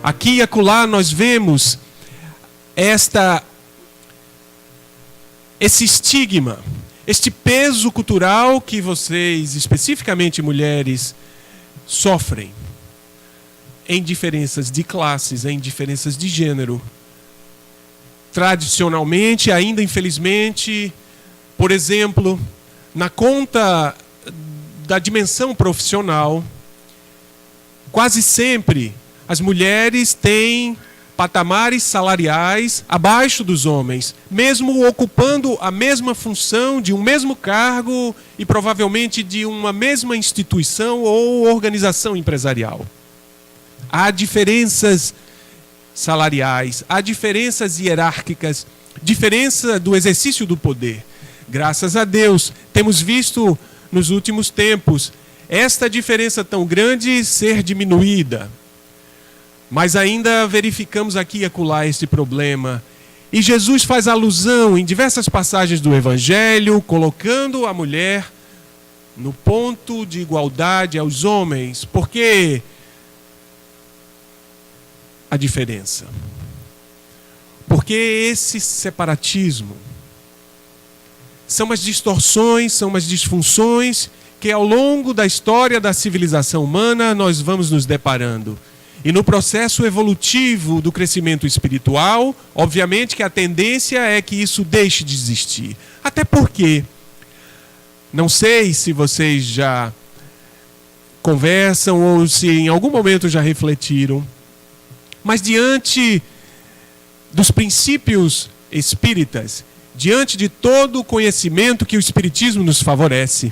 Aqui e acolá nós vemos esse estigma, este peso cultural que vocês, especificamente mulheres, sofrem em diferenças de classes, em diferenças de gênero. Tradicionalmente, ainda infelizmente, por exemplo, na conta da dimensão profissional, quase sempre as mulheres têm patamares salariais abaixo dos homens, mesmo ocupando a mesma função de um mesmo cargo e provavelmente de uma mesma instituição ou organização empresarial. Há diferenças salariais, há diferenças hierárquicas, diferença do exercício do poder. Graças a Deus, temos visto nos últimos tempos esta diferença tão grande ser diminuída. Mas ainda verificamos aqui e acolá este problema. E Jesus faz alusão em diversas passagens do Evangelho, colocando a mulher no ponto de igualdade aos homens. Por que a diferença? Porque esse separatismo são as distorções, são as disfunções que ao longo da história da civilização humana nós vamos nos deparando. E no processo evolutivo do crescimento espiritual, obviamente que a tendência é que isso deixe de existir. Até porque, não sei se vocês já conversam ou se em algum momento já refletiram, mas diante dos princípios espíritas, diante de todo o conhecimento que o Espiritismo nos favorece,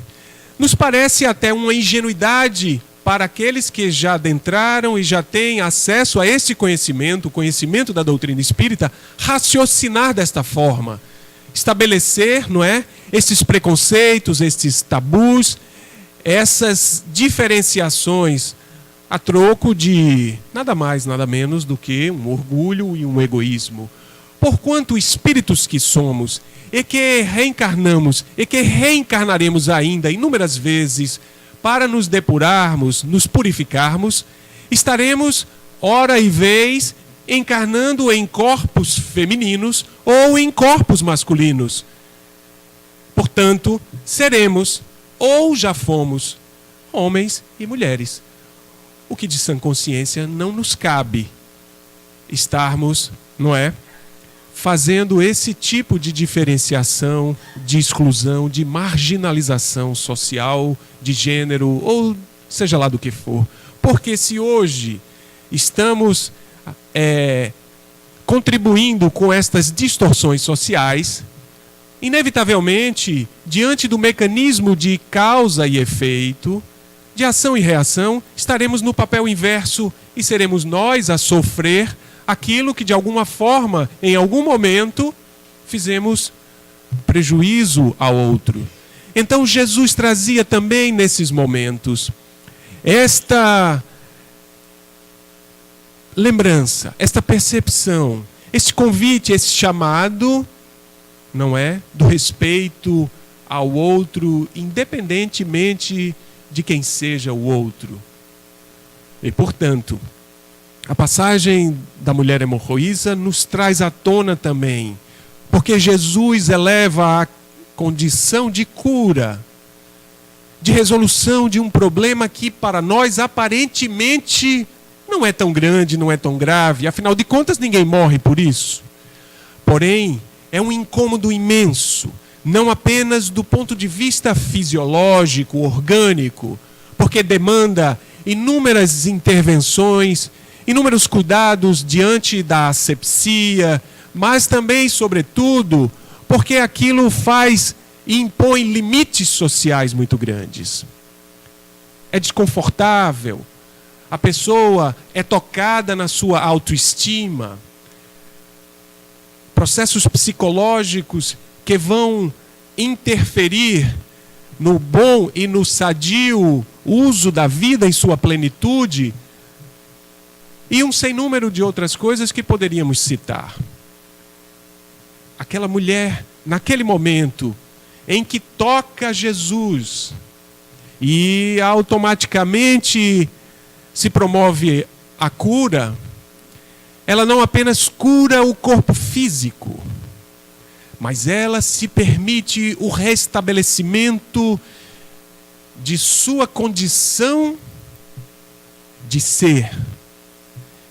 nos parece até uma ingenuidade para aqueles que já adentraram e já têm acesso a esse conhecimento, o conhecimento da doutrina espírita, raciocinar desta forma. Estabelecer, não é, esses preconceitos, esses tabus, essas diferenciações a troco de nada mais, nada menos do que um orgulho e um egoísmo. Porquanto espíritos que somos e que reencarnamos e que reencarnaremos ainda inúmeras vezes para nos depurarmos, nos purificarmos, estaremos, hora e vez, encarnando em corpos femininos ou em corpos masculinos. Portanto, seremos, ou já fomos, homens e mulheres. O que de sã consciência não nos cabe estarmos, não é, fazendo esse tipo de diferenciação, de exclusão, de marginalização social, de gênero, ou seja lá do que for. Porque se hoje estamos contribuindo com estas distorções sociais, inevitavelmente, diante do mecanismo de causa e efeito, de ação e reação, estaremos no papel inverso e seremos nós a sofrer aquilo que de alguma forma, em algum momento, fizemos prejuízo ao outro. Então Jesus trazia também nesses momentos esta lembrança, esta percepção, este convite, esse chamado, não é, do respeito ao outro, independentemente de quem seja o outro. E, portanto, a passagem da mulher hemorroísa nos traz à tona também, porque Jesus eleva a condição de cura, de resolução de um problema que para nós aparentemente não é tão grande, não é tão grave, afinal de contas ninguém morre por isso. Porém, é um incômodo imenso, não apenas do ponto de vista fisiológico, orgânico, porque demanda inúmeras intervenções, inúmeros cuidados diante da asepsia, mas também, sobretudo, porque aquilo faz e impõe limites sociais muito grandes. É desconfortável, a pessoa é tocada na sua autoestima, processos psicológicos que vão interferir no bom e no sadio uso da vida em sua plenitude, e um sem número de outras coisas que poderíamos citar. Aquela mulher, naquele momento em que toca Jesus e automaticamente se promove a cura, ela não apenas cura o corpo físico, mas ela se permite o restabelecimento de sua condição de ser,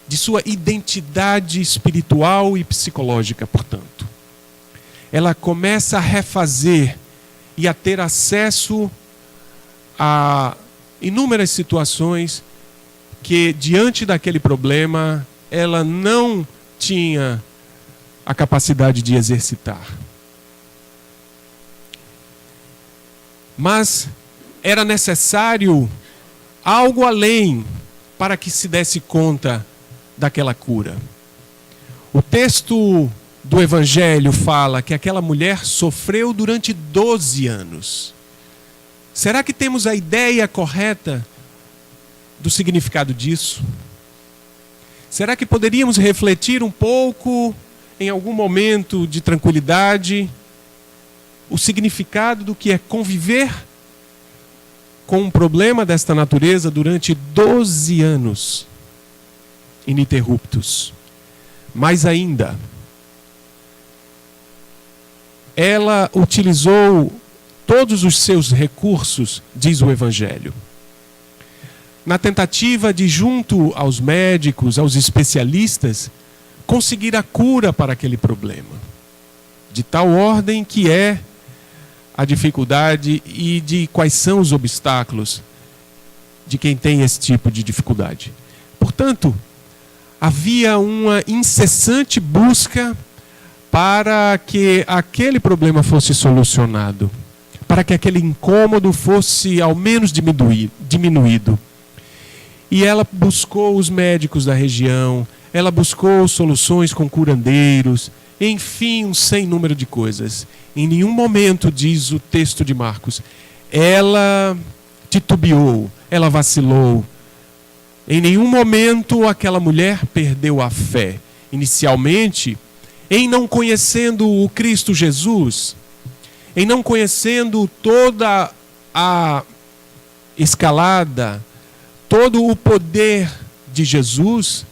de sua identidade espiritual e psicológica, portanto. Ela começa a refazer e a ter acesso a inúmeras situações que, diante daquele problema, ela não tinha a capacidade de exercitar. Mas era necessário algo além para que se desse conta daquela cura. O texto do Evangelho fala que aquela mulher sofreu durante 12 anos. Será que temos a ideia correta do significado disso? Será que poderíamos refletir um pouco, em algum momento de tranquilidade, o significado do que é conviver com um problema desta natureza durante 12 anos ininterruptos? Mais ainda, ela utilizou todos os seus recursos, diz o Evangelho, na tentativa de, junto aos médicos, aos especialistas, conseguir a cura para aquele problema. De tal ordem que é a dificuldade e de quais são os obstáculos de quem tem esse tipo de dificuldade. Portanto, havia uma incessante busca para que aquele problema fosse solucionado, para que aquele incômodo fosse ao menos diminuído. E ela buscou os médicos da região, ela buscou soluções com curandeiros, enfim, um sem número de coisas. Em nenhum momento, diz o texto de Marcos, ela titubeou, ela vacilou. Em nenhum momento aquela mulher perdeu a fé. Inicialmente, em não conhecendo o Cristo Jesus, em não conhecendo toda a escalada, todo o poder de Jesus,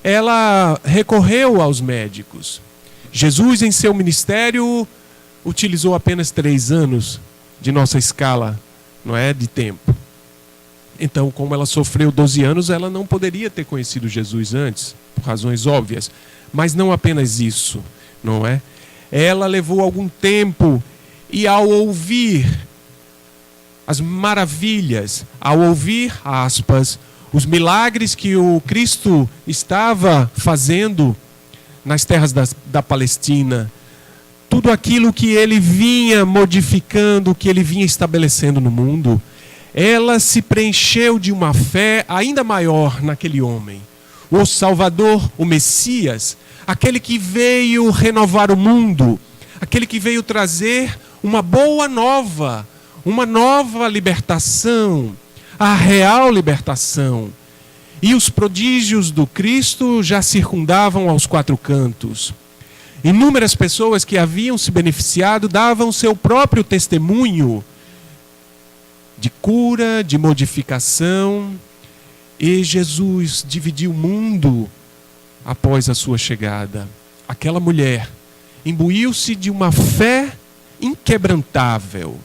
ela recorreu aos médicos. Jesus, em seu ministério, utilizou apenas 3 anos de nossa escala, não é, de tempo. Então, como ela sofreu 12 anos, ela não poderia ter conhecido Jesus antes, por razões óbvias. Mas não apenas isso, não é? Ela levou algum tempo e, ao ouvir as maravilhas, ao ouvir, aspas, os milagres que o Cristo estava fazendo nas terras da Palestina, tudo aquilo que ele vinha modificando, que ele vinha estabelecendo no mundo, ela se preencheu de uma fé ainda maior naquele homem. O Salvador, o Messias, aquele que veio renovar o mundo, aquele que veio trazer uma boa nova, uma nova libertação, a real libertação. E os prodígios do Cristo já circundavam aos 4 cantos. Inúmeras pessoas que haviam se beneficiado davam seu próprio testemunho de cura, de modificação. E Jesus dividiu o mundo após a sua chegada. Aquela mulher imbuiu-se de uma fé inquebrantável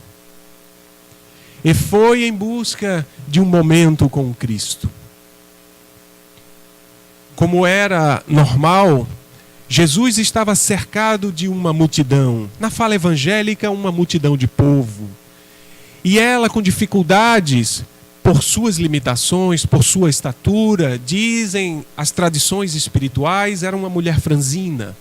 e foi em busca de um momento com Cristo. Como era normal, Jesus estava cercado de uma multidão. Na fala evangélica, uma multidão de povo. E ela, com dificuldades, por suas limitações, por sua estatura, dizem as tradições espirituais, era uma mulher franzina.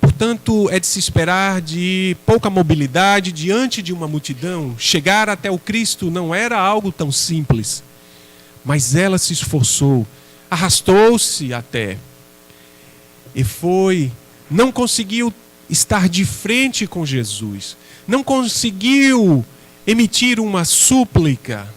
Portanto, é de se esperar de pouca mobilidade diante de uma multidão. Chegar até o Cristo não era algo tão simples. Mas ela se esforçou, arrastou-se até. E não conseguiu estar de frente com Jesus. Não conseguiu emitir uma súplica.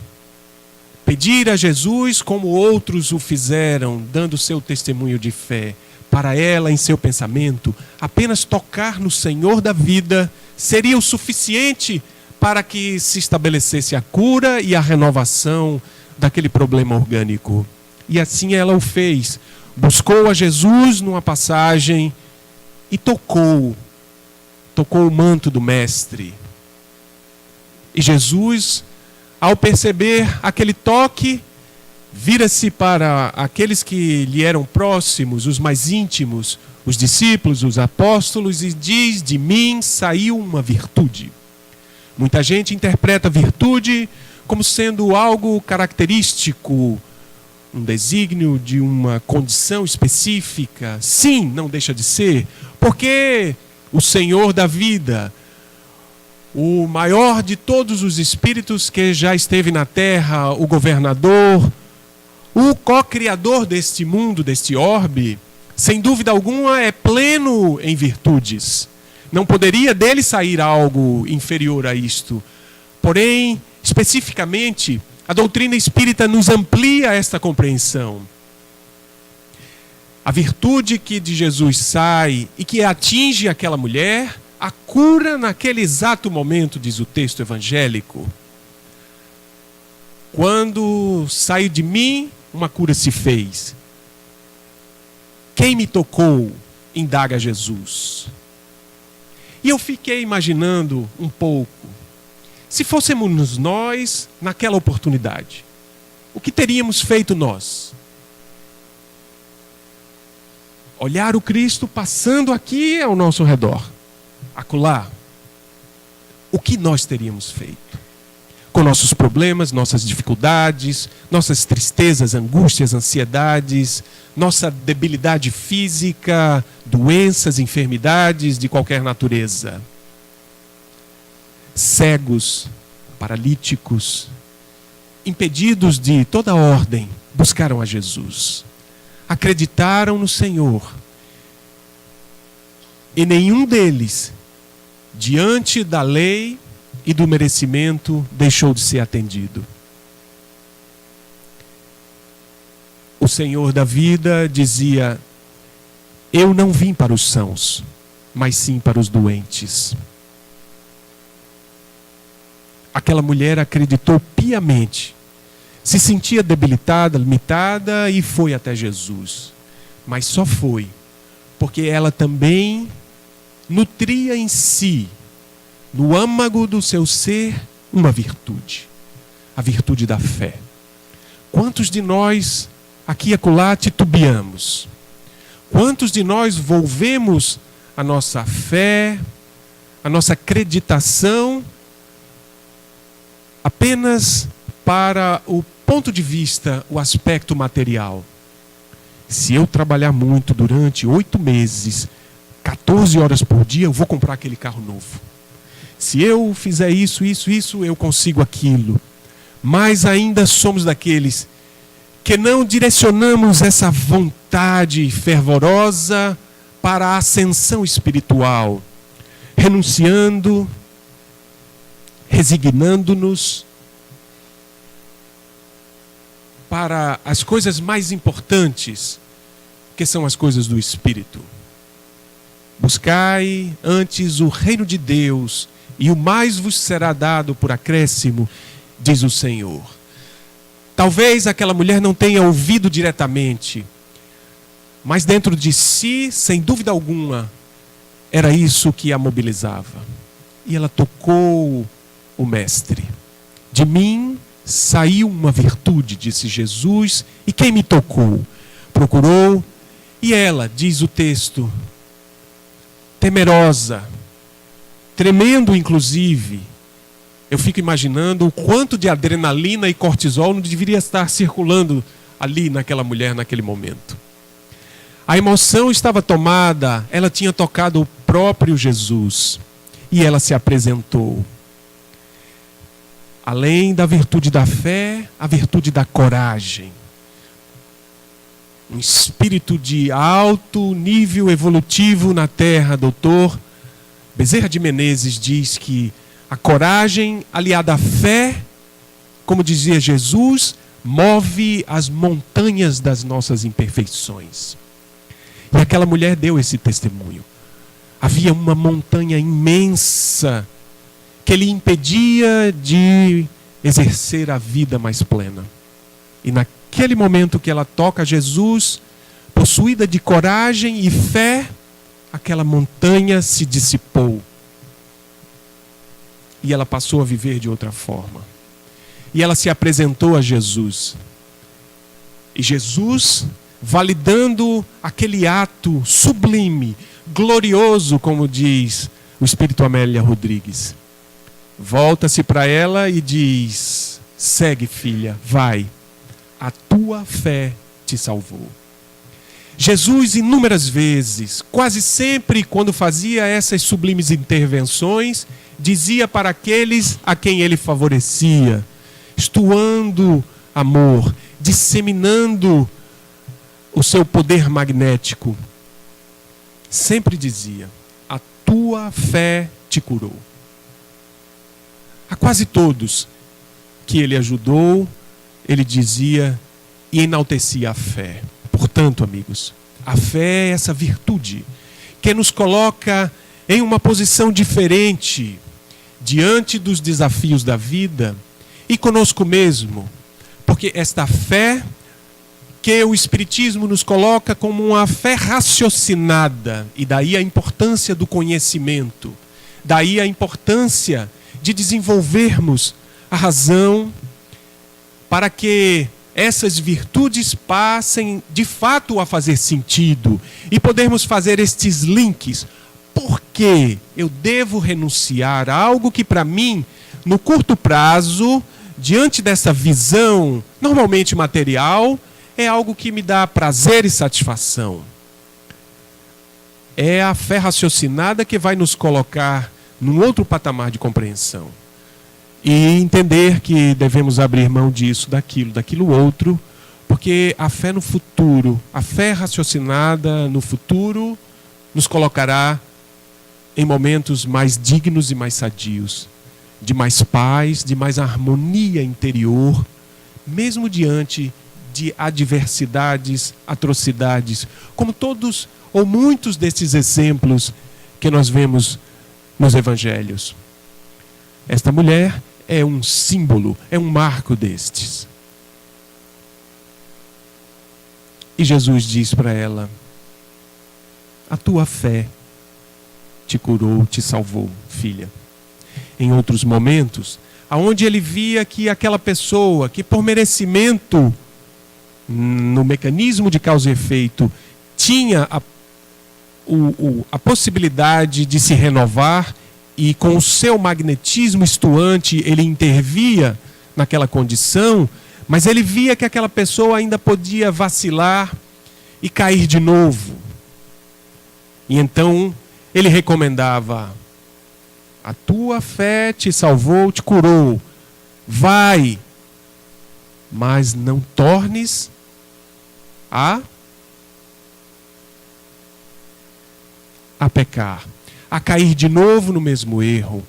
Pedir a Jesus como outros o fizeram, dando seu testemunho de fé. Para ela, em seu pensamento, apenas tocar no Senhor da vida seria o suficiente para que se estabelecesse a cura e a renovação daquele problema orgânico. E assim ela o fez. Buscou a Jesus numa passagem e tocou o manto do mestre. E Jesus, ao perceber aquele toque, vira-se para aqueles que lhe eram próximos, os mais íntimos, os discípulos, os apóstolos, e diz: de mim saiu uma virtude. Muita gente interpreta virtude como sendo algo característico, um desígnio de uma condição específica. Sim, não deixa de ser, porque o Senhor da vida, o maior de todos os espíritos que já esteve na terra, o governador, o co-criador deste mundo, deste orbe, sem dúvida alguma é pleno em virtudes. Não poderia dele sair algo inferior a isto. Porém, especificamente, a doutrina espírita nos amplia esta compreensão. A virtude que de Jesus sai e que atinge aquela mulher, a cura naquele exato momento, diz o texto evangélico. Quando saiu de mim, uma cura se fez. Quem me tocou? Indaga Jesus. E eu fiquei imaginando um pouco, se fôssemos nós naquela oportunidade, o que teríamos feito nós? Olhar o Cristo passando aqui ao nosso redor, acolá. O que nós teríamos feito? Com nossos problemas, nossas dificuldades, nossas tristezas, angústias, ansiedades, nossa debilidade física, doenças, enfermidades de qualquer natureza. Cegos, paralíticos, impedidos de toda ordem, buscaram a Jesus. Acreditaram no Senhor. E nenhum deles, diante da lei e do merecimento, deixou de ser atendido. O Senhor da vida dizia: eu não vim para os sãos, mas sim para os doentes. Aquela mulher acreditou piamente, se sentia debilitada, limitada e foi até Jesus. Mas só foi porque ela também nutria em si, no âmago do seu ser, uma virtude. A virtude da fé. Quantos de nós aqui e acolá titubeamos? Quantos de nós volvemos a nossa fé, a nossa acreditação apenas para o ponto de vista, o aspecto material? Se eu trabalhar muito durante 8 meses, 14 horas por dia, eu vou comprar aquele carro novo. Se eu fizer isso, eu consigo aquilo. Mas ainda somos daqueles que não direcionamos essa vontade fervorosa para a ascensão espiritual, renunciando, resignando-nos para as coisas mais importantes, que são as coisas do Espírito. Buscai antes o reino de Deus, e o mais vos será dado por acréscimo, diz o Senhor. Talvez aquela mulher não tenha ouvido diretamente, mas dentro de si, sem dúvida alguma, era isso que a mobilizava. E ela tocou o Mestre. De mim saiu uma virtude, disse Jesus, e quem me tocou? Procurou, e ela, diz o texto, temerosa, tremendo inclusive. Eu fico imaginando o quanto de adrenalina e cortisol não deveria estar circulando ali naquela mulher naquele momento. A emoção estava tomada, ela tinha tocado o próprio Jesus e ela se apresentou. Além da virtude da fé, a virtude da coragem. Um espírito de alto nível evolutivo na Terra, doutor Bezerra de Menezes diz que a coragem aliada à fé, como dizia Jesus, move as montanhas das nossas imperfeições. E aquela mulher deu esse testemunho. Havia uma montanha imensa que lhe impedia de exercer a vida mais plena. E naquele momento que ela toca Jesus, possuída de coragem e fé, aquela montanha se dissipou. E ela passou a viver de outra forma. E ela se apresentou a Jesus. E Jesus, validando aquele ato sublime, glorioso, como diz o Espírito Amélia Rodrigues, volta-se para ela e diz: segue, filha, vai, a tua fé te salvou. Jesus, inúmeras vezes, quase sempre quando fazia essas sublimes intervenções, dizia para aqueles a quem ele favorecia, estuando amor, disseminando o seu poder magnético, sempre dizia: a tua fé te curou. A quase todos que ele ajudou, ele dizia e enaltecia a fé. Portanto, amigos, a fé é essa virtude que nos coloca em uma posição diferente diante dos desafios da vida e conosco mesmo, porque esta fé que o Espiritismo nos coloca como uma fé raciocinada, e daí a importância do conhecimento, daí a importância de desenvolvermos a razão para que essas virtudes passem de fato a fazer sentido e podermos fazer estes links. Por que eu devo renunciar a algo que para mim, no curto prazo, diante dessa visão normalmente material, é algo que me dá prazer e satisfação? É a fé raciocinada que vai nos colocar num outro patamar de compreensão. E entender que devemos abrir mão disso, daquilo outro, porque a fé no futuro, a fé raciocinada no futuro, nos colocará em momentos mais dignos e mais sadios, de mais paz, de mais harmonia interior, mesmo diante de adversidades, atrocidades, como todos ou muitos desses exemplos que nós vemos nos evangelhos. Esta mulher é um símbolo, é um marco destes. E Jesus diz para ela: a tua fé te curou, te salvou, filha. Em outros momentos, aonde ele via que aquela pessoa que por merecimento, no mecanismo de causa e efeito, tinha a possibilidade de se renovar, e com o seu magnetismo estuante ele intervia naquela condição, mas ele via que aquela pessoa ainda podia vacilar e cair de novo. E então ele recomendava: a tua fé te salvou, te curou, vai, mas não tornes a pecar, a cair de novo no mesmo erro,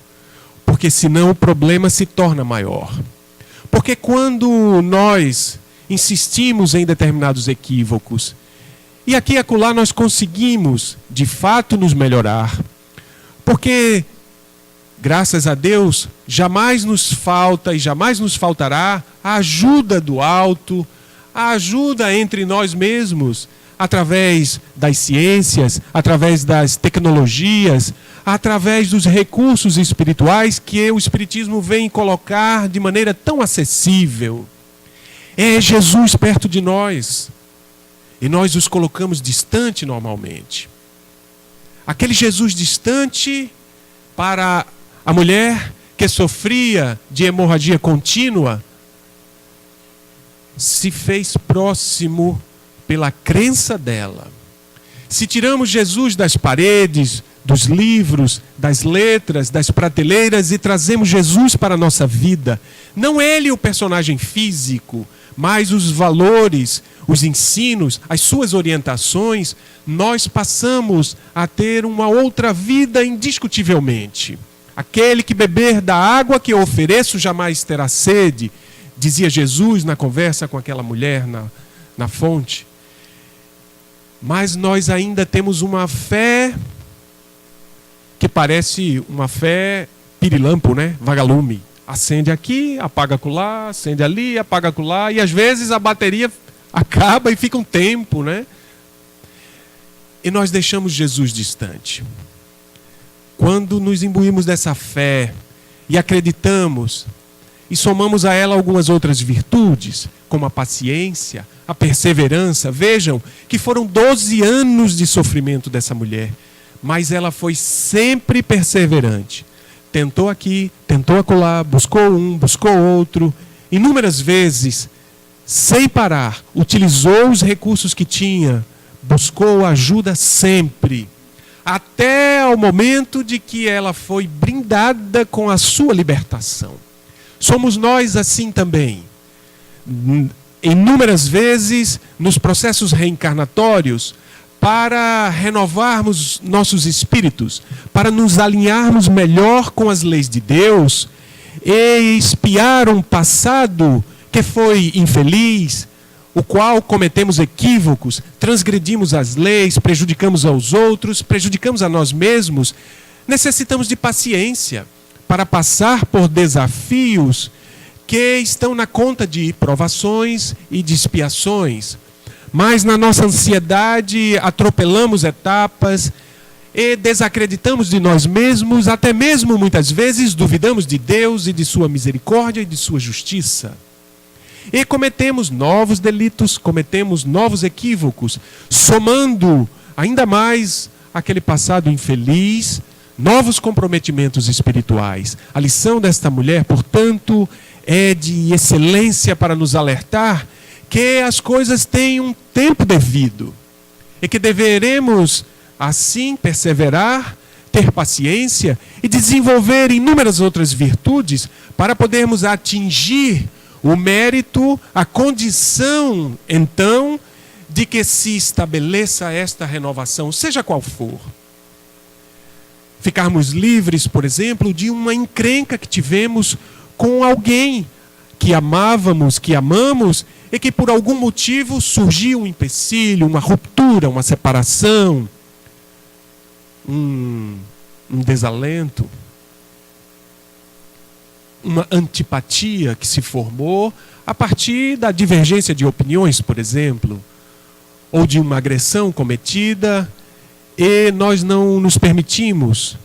porque senão o problema se torna maior. Porque quando nós insistimos em determinados equívocos, e aqui e acolá nós conseguimos de fato nos melhorar, porque graças a Deus jamais nos falta e jamais nos faltará a ajuda do alto, a ajuda entre nós mesmos, através das ciências, através das tecnologias, através dos recursos espirituais que o Espiritismo vem colocar de maneira tão acessível. É Jesus perto de nós. E nós os colocamos distante normalmente. Aquele Jesus distante para a mulher que sofria de hemorragia contínua se fez próximo pela crença dela. Se tiramos Jesus das paredes, dos livros, das letras, das prateleiras e trazemos Jesus para a nossa vida, não ele o personagem físico, mas os valores, os ensinos, as suas orientações, nós passamos a ter uma outra vida indiscutivelmente. Aquele que beber da água que eu ofereço jamais terá sede, dizia Jesus na conversa com aquela mulher na fonte. Mas nós ainda temos uma fé que parece uma fé pirilampo, né? Vagalume. Acende aqui, apaga acolá, acende ali, apaga acolá, e às vezes a bateria acaba e fica um tempo, né? E nós deixamos Jesus distante. Quando nos imbuímos dessa fé e acreditamos e somamos a ela algumas outras virtudes, como a paciência, a perseverança, vejam que foram 12 anos de sofrimento dessa mulher, mas ela foi sempre perseverante. Tentou aqui, tentou acolá, buscou um, buscou outro, inúmeras vezes, sem parar, utilizou os recursos que tinha, buscou ajuda sempre, até ao momento de que ela foi brindada com a sua libertação. Somos nós assim também. Inúmeras vezes, nos processos reencarnatórios, para renovarmos nossos espíritos, para nos alinharmos melhor com as leis de Deus e expiar um passado que foi infeliz, o qual cometemos equívocos, transgredimos as leis, prejudicamos aos outros, prejudicamos a nós mesmos. Necessitamos de paciência para passar por desafios que estão na conta de provações e de expiações. Mas na nossa ansiedade atropelamos etapas e desacreditamos de nós mesmos, até mesmo muitas vezes duvidamos de Deus e de sua misericórdia e de sua justiça. E cometemos novos delitos, cometemos novos equívocos, somando ainda mais aquele passado infeliz, novos comprometimentos espirituais. A lição desta mulher, portanto, é de excelência para nos alertar que as coisas têm um tempo devido e que deveremos, assim, perseverar, ter paciência e desenvolver inúmeras outras virtudes para podermos atingir o mérito, a condição, então, de que se estabeleça esta renovação, seja qual for. Ficarmos livres, por exemplo, de uma encrenca que tivemos com alguém que amávamos, que amamos, e que por algum motivo surgiu um empecilho, uma ruptura, uma separação, um desalento, uma antipatia que se formou a partir da divergência de opiniões, por exemplo, ou de uma agressão cometida, e nós não nos permitimos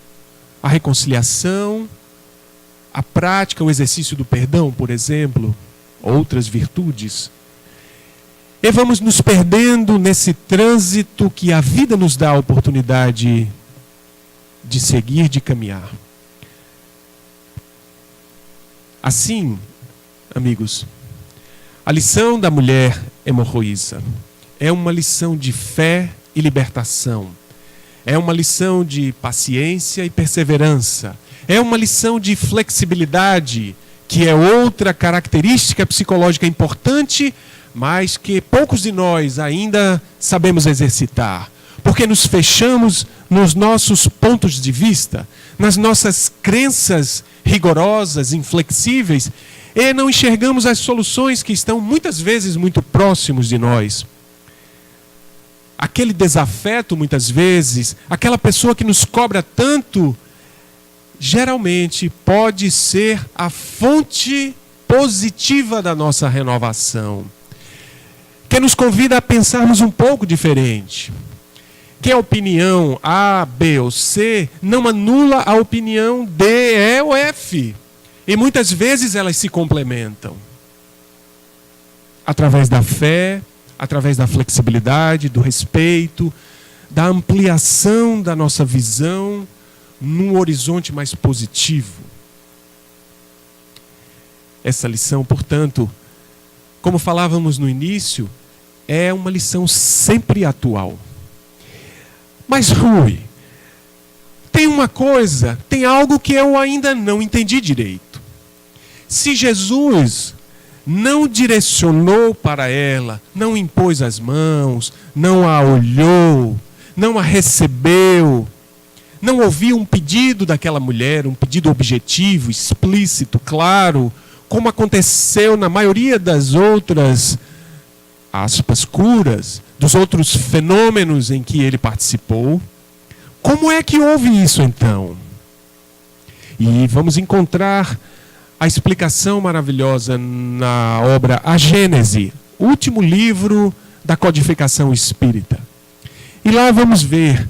a reconciliação, a prática, o exercício do perdão, por exemplo, outras virtudes. E vamos nos perdendo nesse trânsito que a vida nos dá a oportunidade de seguir, de caminhar. Assim, amigos, a lição da mulher hemorroísa é uma lição de fé e libertação. É uma lição de paciência e perseverança. É uma lição de flexibilidade, que é outra característica psicológica importante, mas que poucos de nós ainda sabemos exercitar. Porque nos fechamos nos nossos pontos de vista, nas nossas crenças rigorosas, inflexíveis, e não enxergamos as soluções que estão muitas vezes muito próximos de nós. Aquele desafeto, muitas vezes, aquela pessoa que nos cobra tanto, geralmente pode ser a fonte positiva da nossa renovação, que nos convida a pensarmos um pouco diferente. Que a opinião A, B ou C não anula a opinião D, E ou F. E muitas vezes elas se complementam. Através da fé, através da flexibilidade, do respeito, da ampliação da nossa visão num horizonte mais positivo. Essa lição, portanto, como falávamos no início, é uma lição sempre atual. Mas, Rui, tem algo que eu ainda não entendi direito. Se Jesus não direcionou para ela, não impôs as mãos, não a olhou, não a recebeu, não ouviu um pedido daquela mulher, um pedido objetivo, explícito, claro, como aconteceu na maioria das outras, aspas, curas, dos outros fenômenos em que ele participou. Como é que houve isso então? E vamos encontrar a explicação maravilhosa na obra A Gênese, o último livro da codificação espírita. E lá vamos ver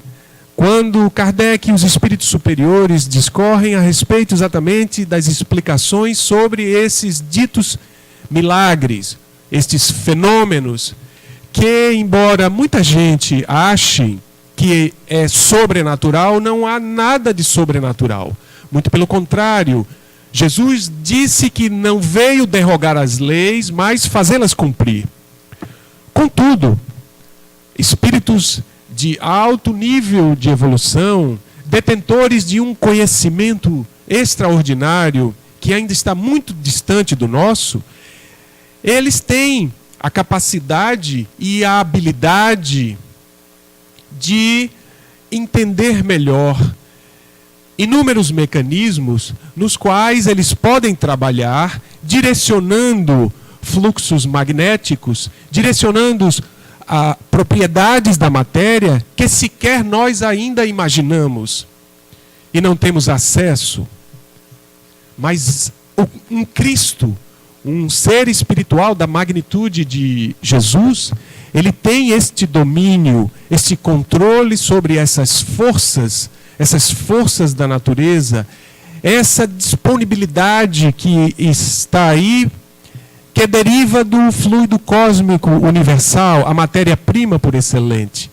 quando Kardec e os espíritos superiores discorrem a respeito exatamente das explicações sobre esses ditos milagres, estes fenômenos, que embora muita gente ache que é sobrenatural, não há nada de sobrenatural. Muito pelo contrário, Jesus disse que não veio derrogar as leis, mas fazê-las cumprir. Contudo, espíritos de alto nível de evolução, detentores de um conhecimento extraordinário, que ainda está muito distante do nosso, eles têm a capacidade e a habilidade de entender melhor inúmeros mecanismos nos quais eles podem trabalhar, direcionando fluxos magnéticos, direcionando a propriedades da matéria que sequer nós ainda imaginamos e não temos acesso. Mas um Cristo, um ser espiritual da magnitude de Jesus, ele tem este domínio, este controle sobre essas forças da natureza, essa disponibilidade que está aí, que deriva do fluido cósmico universal, a matéria-prima por excelente.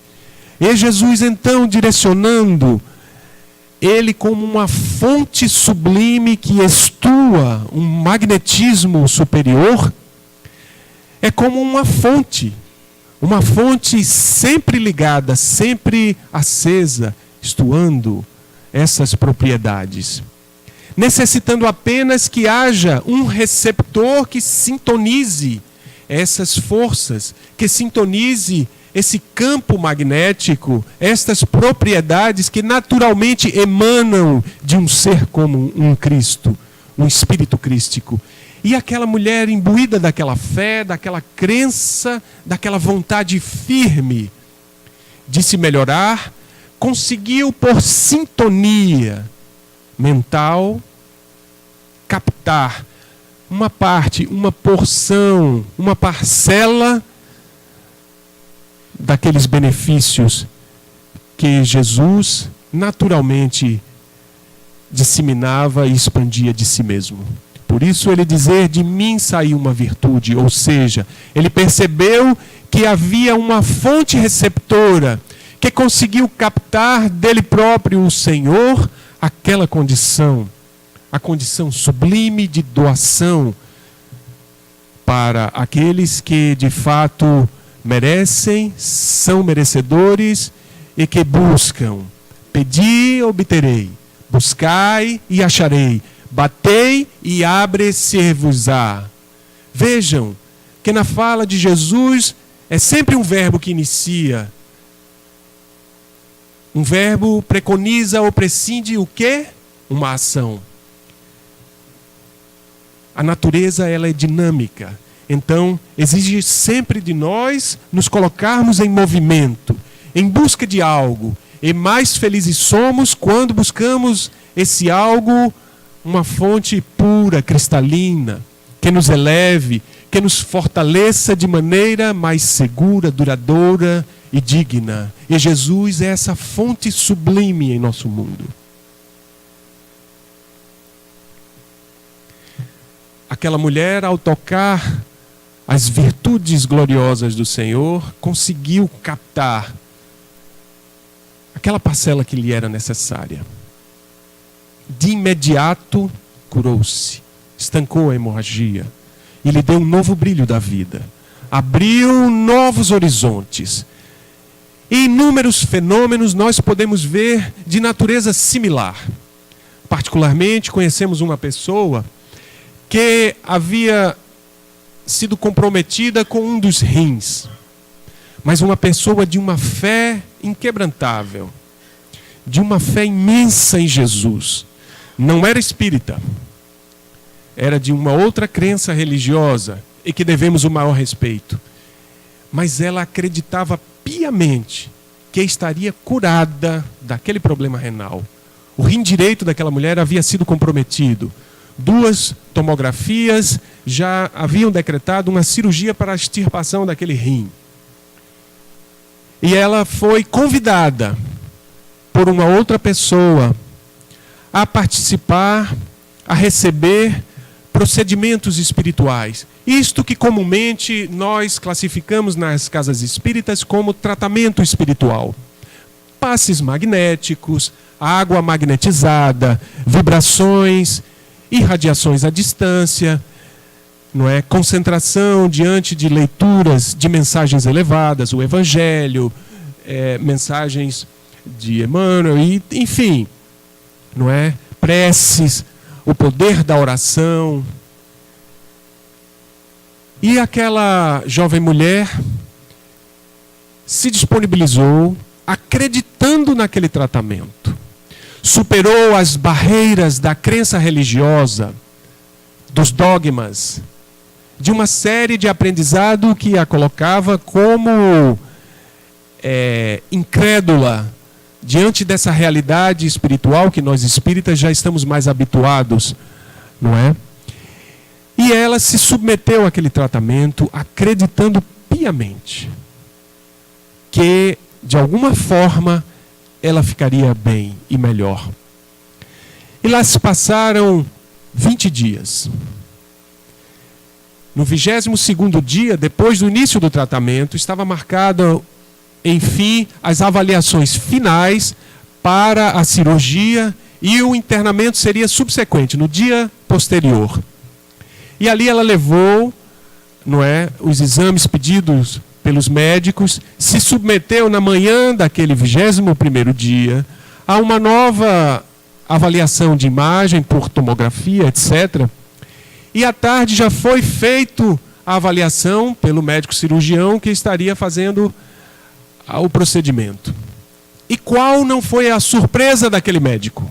E Jesus, então, direcionando ele como uma fonte sublime que estua um magnetismo superior, é como uma fonte sempre ligada, sempre acesa, estuando essas propriedades, necessitando apenas que haja um receptor que sintonize essas forças, que sintonize esse campo magnético, estas propriedades que naturalmente emanam de um ser como um Cristo, um espírito crístico. E aquela mulher imbuída daquela fé, daquela crença, daquela vontade firme de se melhorar, conseguiu, por sintonia mental, captar uma parte, uma porção, uma parcela daqueles benefícios que Jesus naturalmente disseminava e expandia de si mesmo. Por isso ele dizer, de mim saiu uma virtude, ou seja, ele percebeu que havia uma fonte receptora que conseguiu captar dele próprio o Senhor aquela condição, a condição sublime de doação para aqueles que de fato merecem, são merecedores e que buscam. Pedi, obterei. Buscai e acharei. Batei e abre-se-vos-á. Vejam que na fala de Jesus é sempre um verbo que inicia. Um verbo preconiza ou prescinde o quê? Uma ação. A natureza, ela é dinâmica. Então, exige sempre de nós nos colocarmos em movimento, em busca de algo. E mais felizes somos quando buscamos esse algo, uma fonte pura, cristalina, que nos eleve, que nos fortaleça de maneira mais segura, duradoura e digna. E Jesus é essa fonte sublime em nosso mundo. Aquela mulher, ao tocar as virtudes gloriosas do Senhor, conseguiu captar aquela parcela que lhe era necessária. De imediato, curou-se, estancou a hemorragia e lhe deu um novo brilho da vida. Abriu novos horizontes. E inúmeros fenômenos nós podemos ver de natureza similar. Particularmente, conhecemos uma pessoa que havia sido comprometida com um dos rins, mas uma pessoa de uma fé inquebrantável, de uma fé imensa em Jesus. Não era espírita, era de uma outra crença religiosa e que devemos o maior respeito. Mas ela acreditava piamente que estaria curada daquele problema renal. O rim direito daquela mulher havia sido comprometido. 2 tomografias já haviam decretado uma cirurgia para a extirpação daquele rim. E ela foi convidada por uma outra pessoa a participar, a receber procedimentos espirituais. Isto que comumente nós classificamos nas casas espíritas como tratamento espiritual. Passes magnéticos, água magnetizada, vibrações, irradiações à distância, não é? Concentração diante de leituras de mensagens elevadas, o Evangelho, mensagens de Emmanuel, e, enfim, não é? Preces, o poder da oração. E aquela jovem mulher se disponibilizou, acreditando naquele tratamento. Superou as barreiras da crença religiosa, dos dogmas, de uma série de aprendizado que a colocava como incrédula diante dessa realidade espiritual que nós espíritas já estamos mais habituados, não é? E ela se submeteu àquele tratamento, acreditando piamente que, de alguma forma, ela ficaria bem e melhor. E lá se passaram 20 dias. No 22º dia, depois do início do tratamento, estava marcada, enfim, as avaliações finais para a cirurgia, e o internamento seria subsequente, no dia posterior. E ali ela levou, não é, os exames pedidos pelos médicos, se submeteu na manhã daquele 21º dia a uma nova avaliação de imagem por tomografia, etc. E à tarde já foi feito a avaliação pelo médico cirurgião que estaria fazendo o procedimento. E qual não foi a surpresa daquele médico?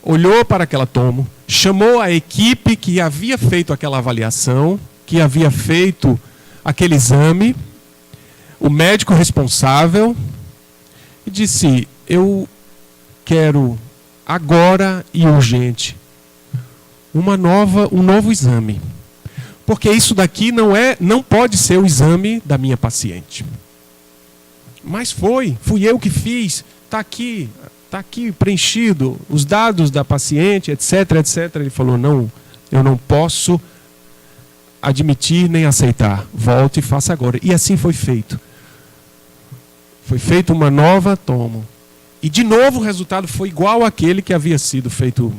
Olhou para aquela tomo, chamou a equipe que havia feito aquela avaliação, que havia feito aquele exame, o médico responsável, e disse: eu quero agora e urgente um novo exame, porque isso daqui não pode ser o exame da minha paciente. Mas fui eu que fiz, está aqui preenchido os dados da paciente, etc, etc. Ele falou: não, eu não posso admitir nem aceitar, volte e faça agora. E assim foi feito. Foi feita uma nova tomo. E de novo o resultado foi igual àquele que havia sido feito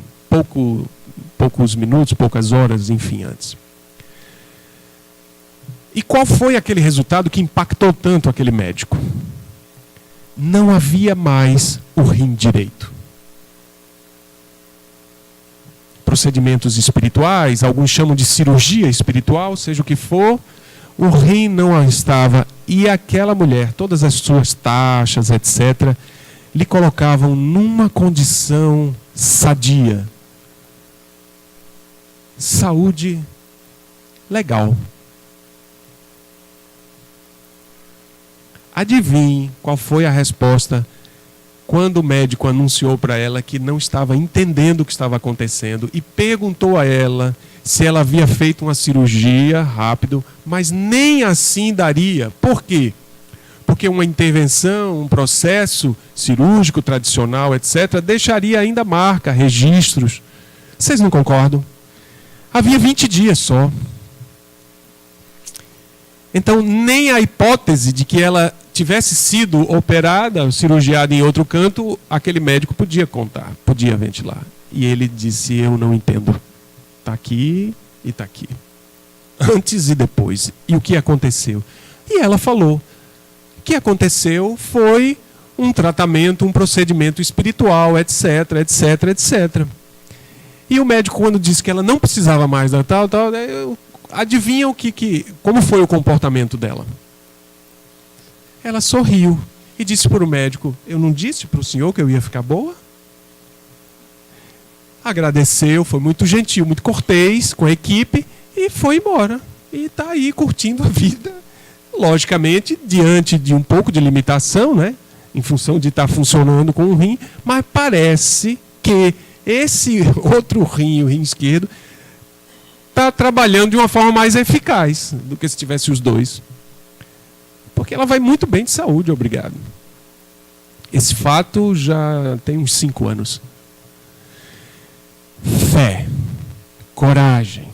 poucos minutos, poucas horas, enfim, antes. E qual foi aquele resultado que impactou tanto aquele médico? Não havia mais o rim direito. Procedimentos espirituais, alguns chamam de cirurgia espiritual, seja o que for, o rim não estava. E aquela mulher, todas as suas taxas, etc., lhe colocavam numa condição sadia. Saúde legal. Adivinhe qual foi a resposta quando o médico anunciou para ela que não estava entendendo o que estava acontecendo e perguntou a ela se ela havia feito uma cirurgia rápido, mas nem assim daria. Por quê? Porque uma intervenção, um processo cirúrgico tradicional, etc., deixaria ainda marca, registros. Vocês não concordam? Havia 20 dias só. Então, nem a hipótese de que ela tivesse sido operada, cirurgiada em outro canto, aquele médico podia contar, podia ventilar. E ele disse: eu não entendo. Está aqui e está aqui. Antes e depois. E o que aconteceu? E ela falou: o que aconteceu foi um tratamento, um procedimento espiritual, etc, etc, etc. E o médico, quando disse que ela não precisava mais da tal, adivinha como foi o comportamento dela? Ela sorriu e disse para o médico: eu não disse para o senhor que eu ia ficar boa? Agradeceu, foi muito gentil, muito cortês com a equipe e foi embora. E está aí curtindo a vida. Logicamente, diante de um pouco de limitação, né? Em função de estar funcionando com um rim, mas parece que esse outro rim, o rim esquerdo, está trabalhando de uma forma mais eficaz do que se tivesse os dois. Porque ela vai muito bem de saúde, obrigado. Esse fato já tem uns 5 anos. Fé, coragem,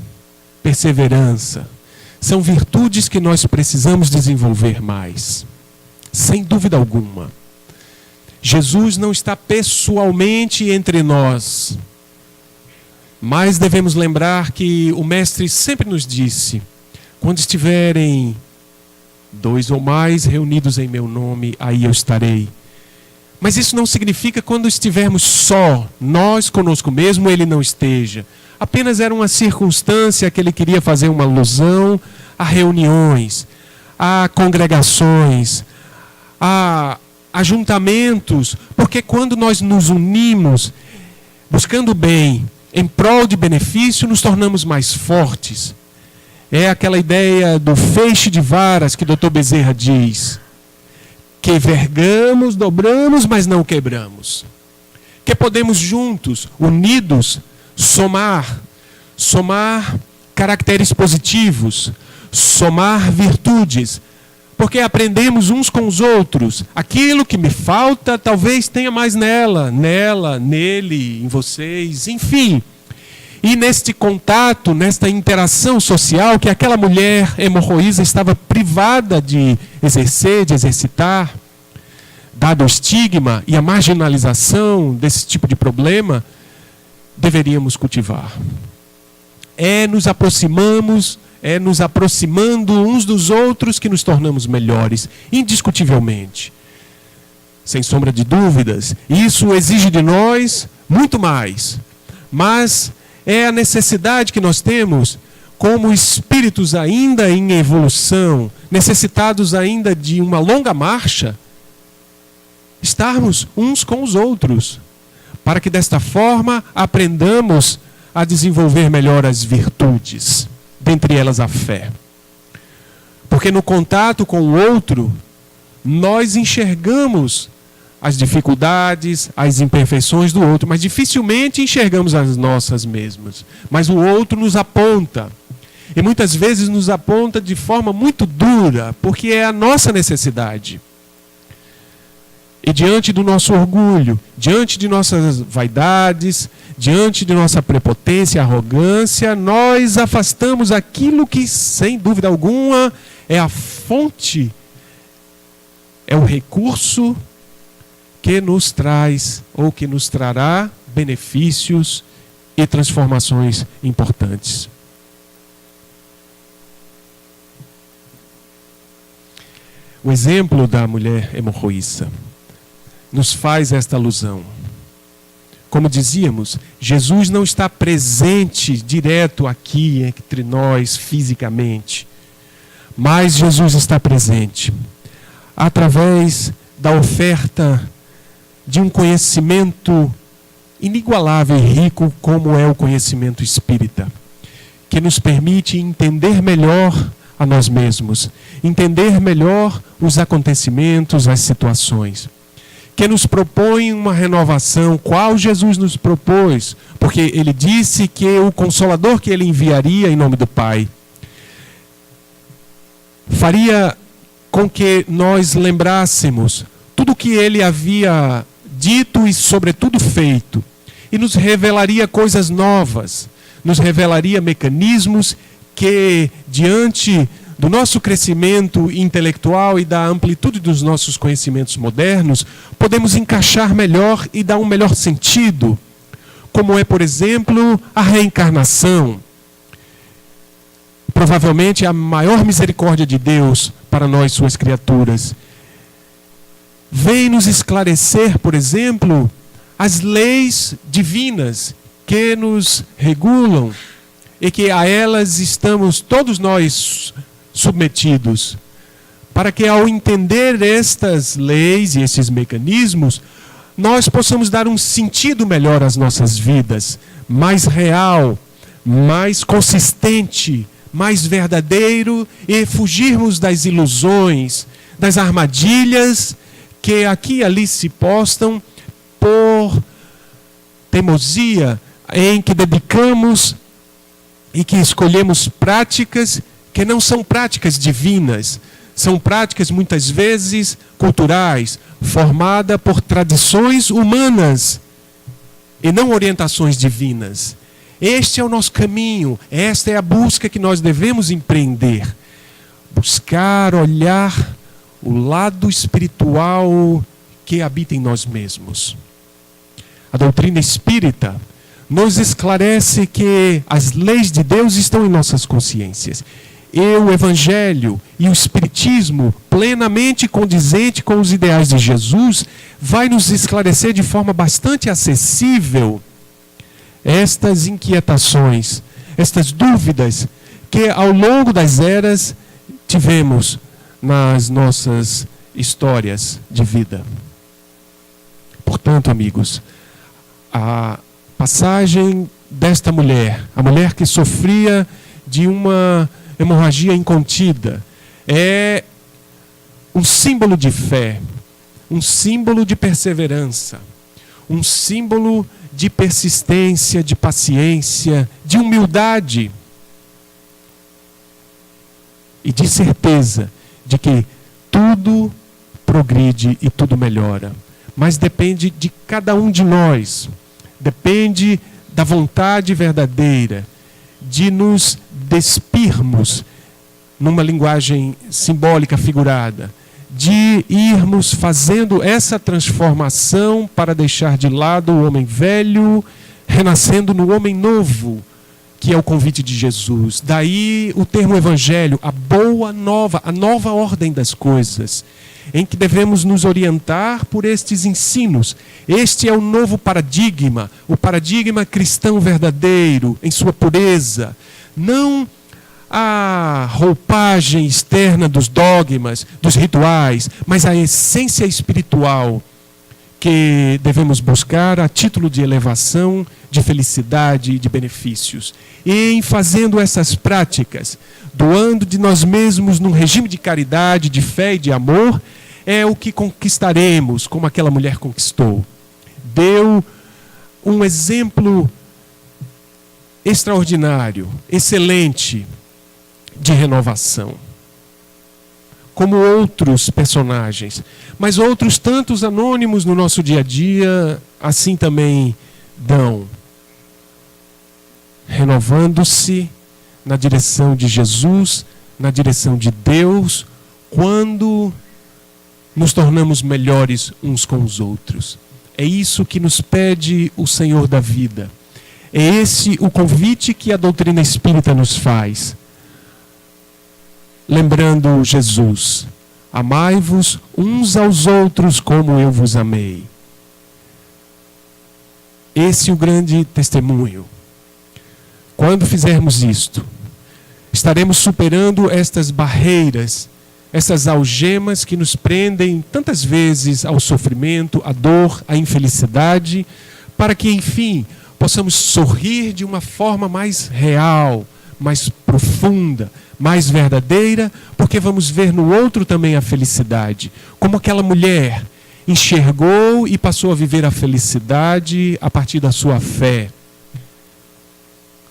perseverança, são virtudes que nós precisamos desenvolver mais. Sem dúvida alguma. Jesus não está pessoalmente entre nós. Mas devemos lembrar que o Mestre sempre nos disse: quando estiverem 2 ou mais reunidos em meu nome, aí eu estarei. Mas isso não significa quando estivermos só, nós conosco mesmo, ele não esteja. Apenas era uma circunstância que ele queria fazer uma alusão a reuniões, a congregações, a ajuntamentos, porque quando nós nos unimos, buscando o bem, em prol de benefício, nos tornamos mais fortes. É aquela ideia do feixe de varas que o Dr. Bezerra diz. Que vergamos, dobramos, mas não quebramos. Que podemos juntos, unidos, somar caracteres positivos, somar virtudes, porque aprendemos uns com os outros. Aquilo que me falta, talvez tenha mais nela, nele, em vocês, enfim. E neste contato, nesta interação social que aquela mulher hemorroísa estava privada de exercer, de exercitar, dado o estigma e a marginalização desse tipo de problema, deveríamos cultivar. Nos aproximando uns dos outros que nos tornamos melhores, indiscutivelmente. Sem sombra de dúvidas, isso exige de nós muito mais. Mas é a necessidade que nós temos, como espíritos ainda em evolução, necessitados ainda de uma longa marcha, estarmos uns com os outros, para que desta forma aprendamos a desenvolver melhor as virtudes, dentre elas a fé. Porque no contato com o outro, nós enxergamos as dificuldades, as imperfeições do outro, mas dificilmente enxergamos as nossas mesmas. Mas o outro nos aponta. E muitas vezes nos aponta de forma muito dura, porque é a nossa necessidade. E diante do nosso orgulho, diante de nossas vaidades, diante de nossa prepotência e arrogância, nós afastamos aquilo que, sem dúvida alguma, é a fonte, é o recurso que nos traz ou que nos trará benefícios e transformações importantes. O exemplo da mulher hemorroíça nos faz esta alusão. Como dizíamos, Jesus não está presente direto aqui entre nós fisicamente, mas Jesus está presente através da oferta de um conhecimento inigualável e rico como é o conhecimento espírita, que nos permite entender melhor a nós mesmos, entender melhor os acontecimentos, as situações, que nos propõe uma renovação, qual Jesus nos propôs, porque ele disse que o Consolador que ele enviaria em nome do Pai faria com que nós lembrássemos tudo o que ele havia dito e sobretudo feito, e nos revelaria coisas novas, nos revelaria mecanismos que, diante do nosso crescimento intelectual e da amplitude dos nossos conhecimentos modernos, podemos encaixar melhor e dar um melhor sentido, como é, por exemplo, a reencarnação. Provavelmente a maior misericórdia de Deus para nós, suas criaturas. Vem nos esclarecer, por exemplo, as leis divinas que nos regulam e que a elas estamos todos nós submetidos, para que ao entender estas leis e esses mecanismos, nós possamos dar um sentido melhor às nossas vidas, mais real, mais consistente, mais verdadeiro, e fugirmos das ilusões, das armadilhas que aqui e ali se postam por teimosia em que dedicamos e que escolhemos práticas que não são práticas divinas. São práticas, muitas vezes, culturais, formadas por tradições humanas e não orientações divinas. Este é o nosso caminho, esta é a busca que nós devemos empreender. Buscar, olhar o lado espiritual que habita em nós mesmos. A doutrina espírita nos esclarece que as leis de Deus estão em nossas consciências. E o Evangelho e o Espiritismo, plenamente condizente com os ideais de Jesus, vai nos esclarecer de forma bastante acessível estas inquietações, estas dúvidas que ao longo das eras tivemos nas nossas histórias de vida. Portanto, amigos, a passagem desta mulher, a mulher que sofria de uma hemorragia incontida, é um símbolo de fé, um símbolo de perseverança, um símbolo de persistência, de paciência, de humildade e de certeza de que tudo progride e tudo melhora. Mas depende de cada um de nós, depende da vontade verdadeira, de nos despirmos, numa linguagem simbólica figurada, de irmos fazendo essa transformação para deixar de lado o homem velho, renascendo no homem novo, que é o convite de Jesus. Daí o termo evangelho, a boa nova, a nova ordem das coisas, em que devemos nos orientar por estes ensinos. Este é o novo paradigma, o paradigma cristão verdadeiro, em sua pureza. Não a roupagem externa dos dogmas, dos rituais, mas a essência espiritual que devemos buscar a título de elevação, de felicidade e de benefícios. E em fazendo essas práticas, doando de nós mesmos num regime de caridade, de fé e de amor, é o que conquistaremos, como aquela mulher conquistou. Deu um exemplo extraordinário, excelente, de renovação. Como outros personagens, mas outros tantos anônimos no nosso dia a dia, assim também dão. Renovando-se na direção de Jesus, na direção de Deus, quando nos tornamos melhores uns com os outros. É isso que nos pede o Senhor da vida. É esse o convite que a doutrina espírita nos faz. Lembrando Jesus, amai-vos uns aos outros como eu vos amei. Esse é o grande testemunho. Quando fizermos isto, estaremos superando estas barreiras, essas algemas que nos prendem tantas vezes ao sofrimento, à dor, à infelicidade, para que, enfim, possamos sorrir de uma forma mais real, mais profunda, mais verdadeira, porque vamos ver no outro também a felicidade. Como aquela mulher enxergou e passou a viver a felicidade a partir da sua fé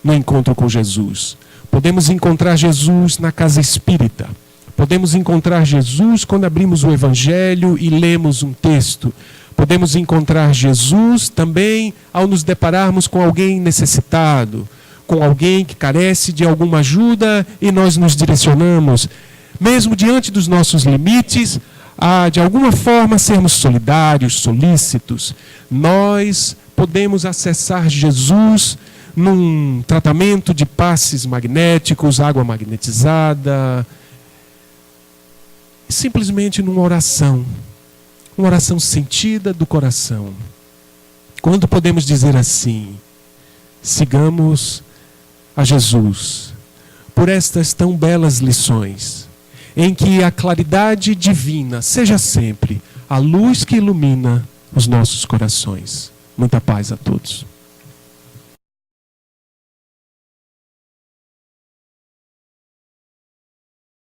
no encontro com Jesus. Podemos encontrar Jesus na casa espírita. Podemos encontrar Jesus quando abrimos o Evangelho e lemos um texto. Podemos encontrar Jesus também ao nos depararmos com alguém necessitado, com alguém que carece de alguma ajuda e nós nos direcionamos, mesmo diante dos nossos limites, a de alguma forma sermos solidários, solícitos. Nós podemos acessar Jesus num tratamento de passes magnéticos, água magnetizada, simplesmente numa oração, uma oração sentida do coração. Quando podemos dizer assim: sigamos a Jesus por estas tão belas lições, em que a claridade divina seja sempre a luz que ilumina os nossos corações. Muita paz a todos.